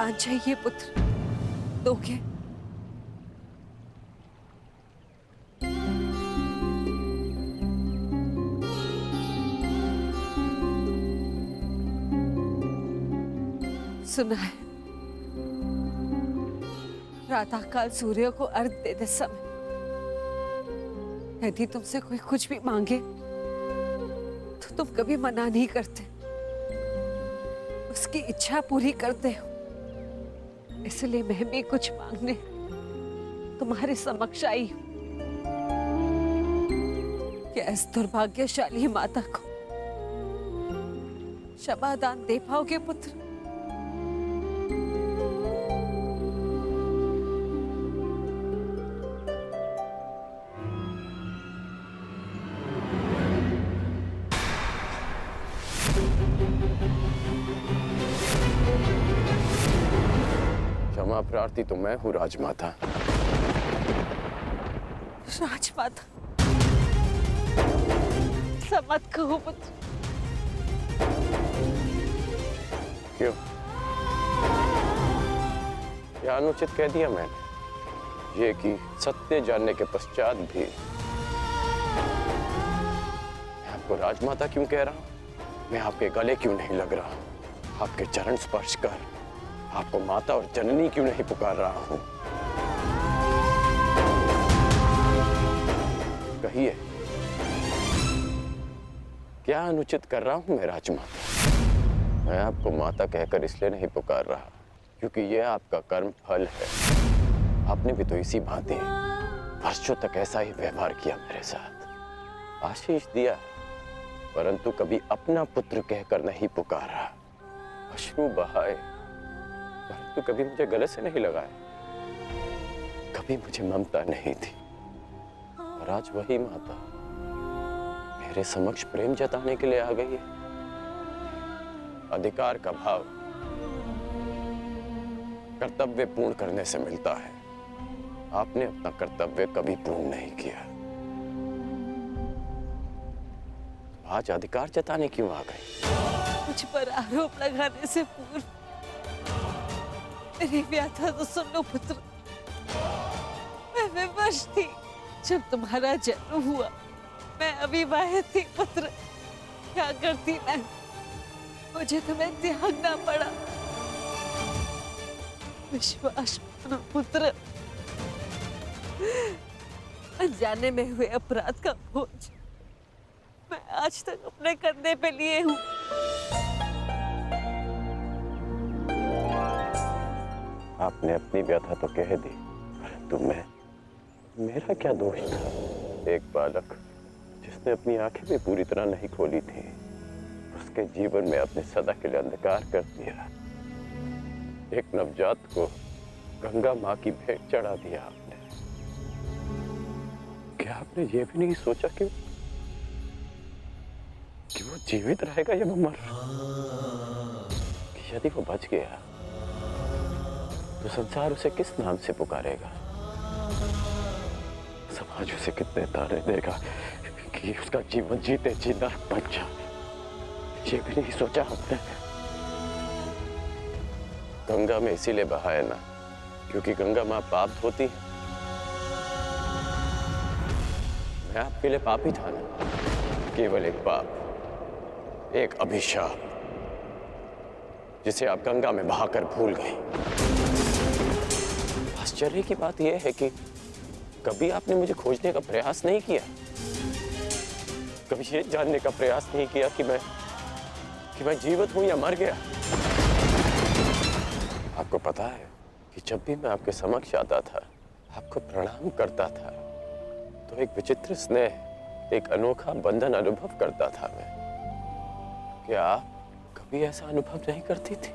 वरदान चाहिए पुत्र, दोगे? सुना है, प्रातःकाल सूर्य को अर्घ्य देते समय यदि तुमसे कोई कुछ भी मांगे तो तुम कभी मना नहीं करते, उसकी इच्छा पूरी करते हो। इसलिए मैं भी कुछ मांगने तुम्हारे समक्ष आई हूं कि इस दुर्भाग्यशाली माता को क्षमादान दे पाओगे पुत्र? क्षमा प्रार्थी तो मैं हूँ राजमाता। राजमाता ऐसा मत कहो पुत्र। क्यों? क्या अनुचित कह दिया मैंने? ये कि सत्य जानने के पश्चात भी मैं आपको राजमाता क्यों कह रहा हूं? मैं आपके गले क्यों नहीं लग रहा हूं? आपके चरण स्पर्श कर आपको माता और जननी क्यों नहीं पुकार रहा हूं? कहिए, क्या अनुचित कर रहा हूं मैं राजमाता? मैं आपको माता कहकर इसलिए नहीं पुकार रहा क्योंकि यह आपका कर्म फल है। आपने भी तो इसी भांति वर्षों तक ऐसा ही व्यवहार किया मेरे साथ, आशीष दिया, परंतु कभी अपना पुत्र कहकर नहीं पुकारा, अश्रु बहाए परंतु कभी मुझे गले से नहीं लगाया, कभी मुझे ममता नहीं थी। और आज वही माता मेरे समक्ष प्रेम जताने के लिए आ गई है। अधिकार का भाव कर्तव्य पूर्ण करने से मिलता है। आपने अपना कर्तव्य कभी पूर्ण नहीं किया, आज अधिकार जताने क्यों आ गई? मुझ पर आरोप लगाने से पूर्व मेरी व्याथा तो सुन लो पुत्र। मैं विवश थी जब तुम्हारा जन्म हुआ, मैं अविवाहित थी पुत्र। क्या करती मैं, मुझे तुम्हें त्यागना पड़ा। विश्वास मानो पुत्र, अनजाने में हुए अपराध का बोझ मैं आज तक अपने कंधे पे लिए हूँ। आपने अपनी व्यथा तो कह दी, परंतु मेरा क्या दोष था? एक बालक जिसने अपनी आंखें भी पूरी तरह नहीं खोली थी, उसके जीवन में आपने सदा के लिए अंधकार कर दिया। एक नवजात को गंगा माँ की भेंट चढ़ा दिया आपने। क्या आपने ये भी नहीं सोचा कि वो जीवित रहेगा या वो मर? कि यदि वो बच गया तो संसार उसे किस नाम से पुकारेगा? समाज उसे कितने ताने देगा कि उसका जीवन जीते जी नरक बन जाए? ये भी नहीं सोचा हमने। गंगा में इसीलिए बहाया ना क्योंकि गंगा मां पाप धोती है। मैं आपके लिए पापी था ना, केवल एक पाप, एक अभिशाप जिसे आप गंगा में बहाकर भूल गए। आश्चर्य की बात यह है कि कभी आपने मुझे खोजने का प्रयास नहीं किया, कभी ये जानने का प्रयास नहीं किया कि मैं जीवित हूं या मर गया। आपको पता है कि जब भी मैं आपके समक्ष आता था, आपको प्रणाम करता था, तो एक विचित्र स्नेह, एक अनोखा बंधन अनुभव करता था मैं। क्या आप कभी ऐसा अनुभव नहीं करती थी?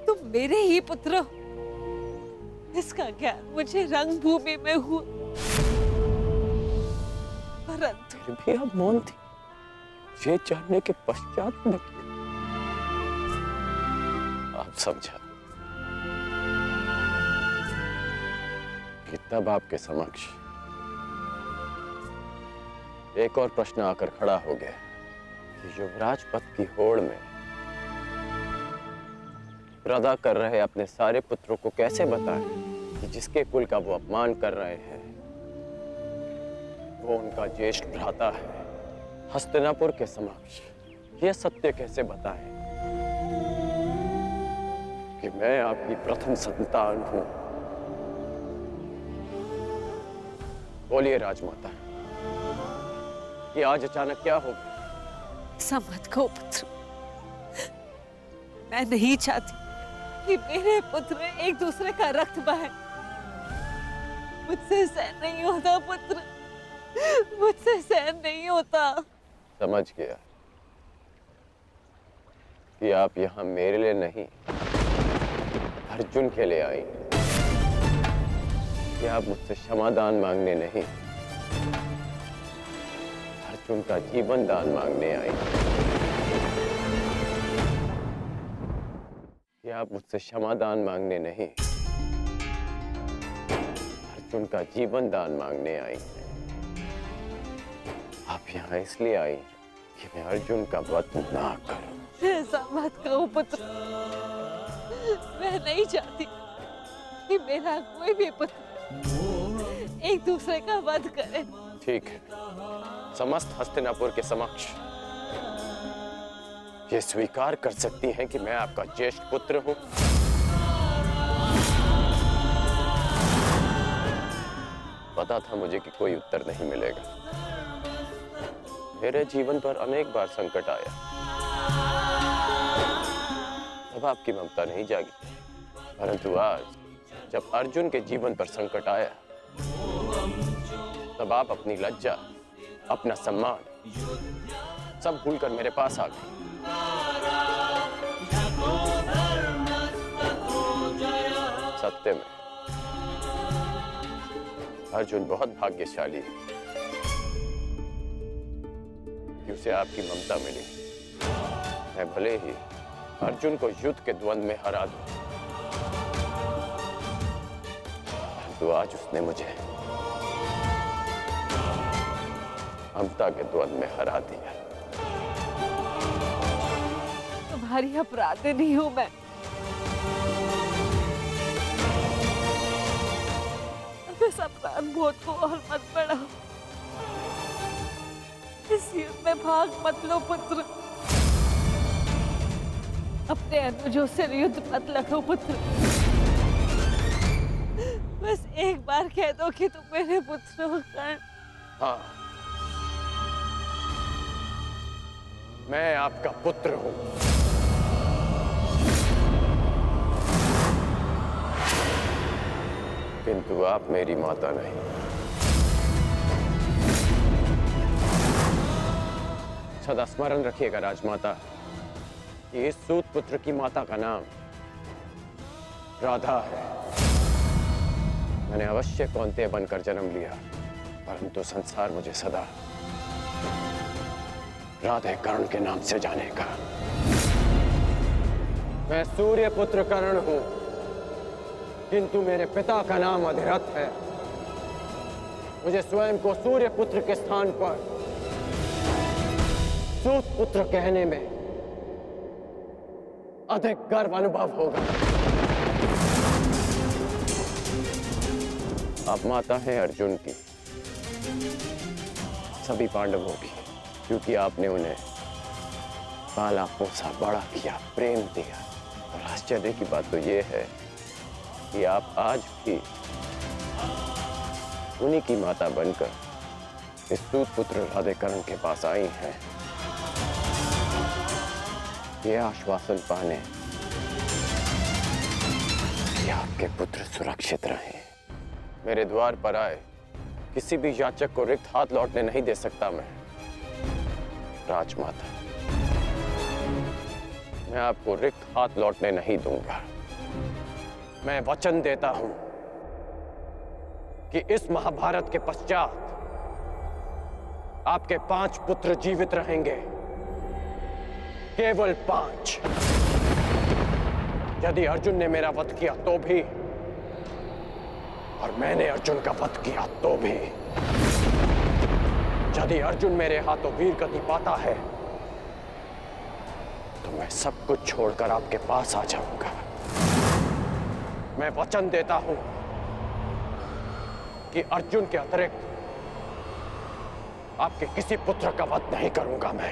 तुम मेरे ही पुत्र हो, इसका ज्ञान मुझे रंग भूमि में हुआ, परंतु फिर भी आप मौन थी। ये जानने के पश्चात में आप समझा कि तब आपके समक्ष एक और प्रश्न आकर खड़ा हो गया कि युवराज पद की होड़ में रदा कर रहे अपने सारे पुत्रों को कैसे बताएं कि जिसके कुल का वो अपमान कर रहे हैं वो उनका ज्येष्ठ भ्राता है। हस्तिनापुर के समक्ष ये सत्य कैसे बताएं कि मैं आपकी प्रथम संतान हूं। बोलिए राजमाता, ये आज अचानक क्या हो गया? ऐसा मत कहो पुत्र। मैं नहीं चाहती कि मेरे पुत्र एक दूसरे का रक्त बहे। मुझसे सहन नहीं होता पुत्र, मुझसे सहन नहीं होता। समझ गया कि आप यहाँ मेरे लिए नहीं अर्जुन के लिए आई, कि आप मुझसे क्षमादान मांगने नहीं अर्जुन का जीवन दान मांगने आई। कि आप मुझसे क्षमादान मांगने नहीं अर्जुन का जीवन दान मांगने आई। आप यहाँ इसलिए आई कि मैं अर्जुन का वध ना करूं। ऐसा मत कहो पुत्र। मैं नहीं चाहती कि मेरा कोई भी पुत्र एक दूसरे का वध करे। ठीक है, समस्त हस्तिनापुर के समक्ष ये स्वीकार कर सकती हैं कि मैं आपका ज्येष्ठ पुत्र हूं। पता था मुझे कि कोई उत्तर नहीं मिलेगा। मेरे जीवन पर अनेक बार संकट आया, तब आपकी ममता नहीं जागी। परंतु आज जब अर्जुन के जीवन पर संकट आया, तब आप अपनी लज्जा, अपना सम्मान सब भूलकर मेरे पास आ गए। सत्य में अर्जुन बहुत भाग्यशाली है कि उसे आपकी ममता मिली। मैं भले ही अर्जुन को युद्ध के द्वंद्व में हरा दूं, परंतु आज उसने मुझे ममता के द्वंद्व में हरा दिया। तुम्हारी अपराधी नहीं हूं मैं। इस अपराध बोध को और मत बढ़ाओ। इस युद्ध में भाग मत लो पुत्र। अपने अनुजों से युद्ध मत लड़ो पुत्र। बस एक बार कह दो कि तुम मेरे पुत्र हो कर्ण। हाँ, मैं आपका पुत्र हूं। किंतु आप मेरी माता नहीं। सदा स्मरण रखिएगा राजमाता कि इस सूत पुत्र की माता का नाम राधा है। मैंने अवश्य कौन्तेय बनकर जन्म लिया, परंतु संसार मुझे सदा राधे कर्ण के नाम से जानेगा। मैं सूर्य पुत्र कर्ण हूं, किंतु मेरे पिता का नाम अधिरथ है। मुझे स्वयं को सूर्य पुत्र के स्थान पर सूत पुत्र कहने में अधिक गर्व अनुभव होगा। आप माता हैं अर्जुन की, सभी पांडवों की, क्योंकि आपने उन्हें पाला पोसा बड़ा किया, प्रेम दिया। और आश्चर्य की बात तो यह है कि आप आज भी उन्हीं की माता बनकर इस सूत पुत्र राधे कर्ण के पास आई हैं, ये आश्वासन पाने कि आपके पुत्र सुरक्षित रहें। मेरे द्वार पर आए किसी भी याचक को रिक्त हाथ लौटने नहीं दे सकता मैं। राजमाता, मैं आपको रिक्त हाथ लौटने नहीं दूंगा। मैं वचन देता हूं कि इस महाभारत के पश्चात आपके 5 पुत्र जीवित रहेंगे, केवल 5। यदि अर्जुन ने मेरा वध किया तो भी, और मैंने अर्जुन का वध किया तो भी। यदि अर्जुन मेरे हाथों वीर गति पाता है तो मैं सब कुछ छोड़कर आपके पास आ जाऊंगा। मैं वचन देता हूं कि अर्जुन के अतिरिक्त आपके किसी पुत्र का वध नहीं करूंगा मैं।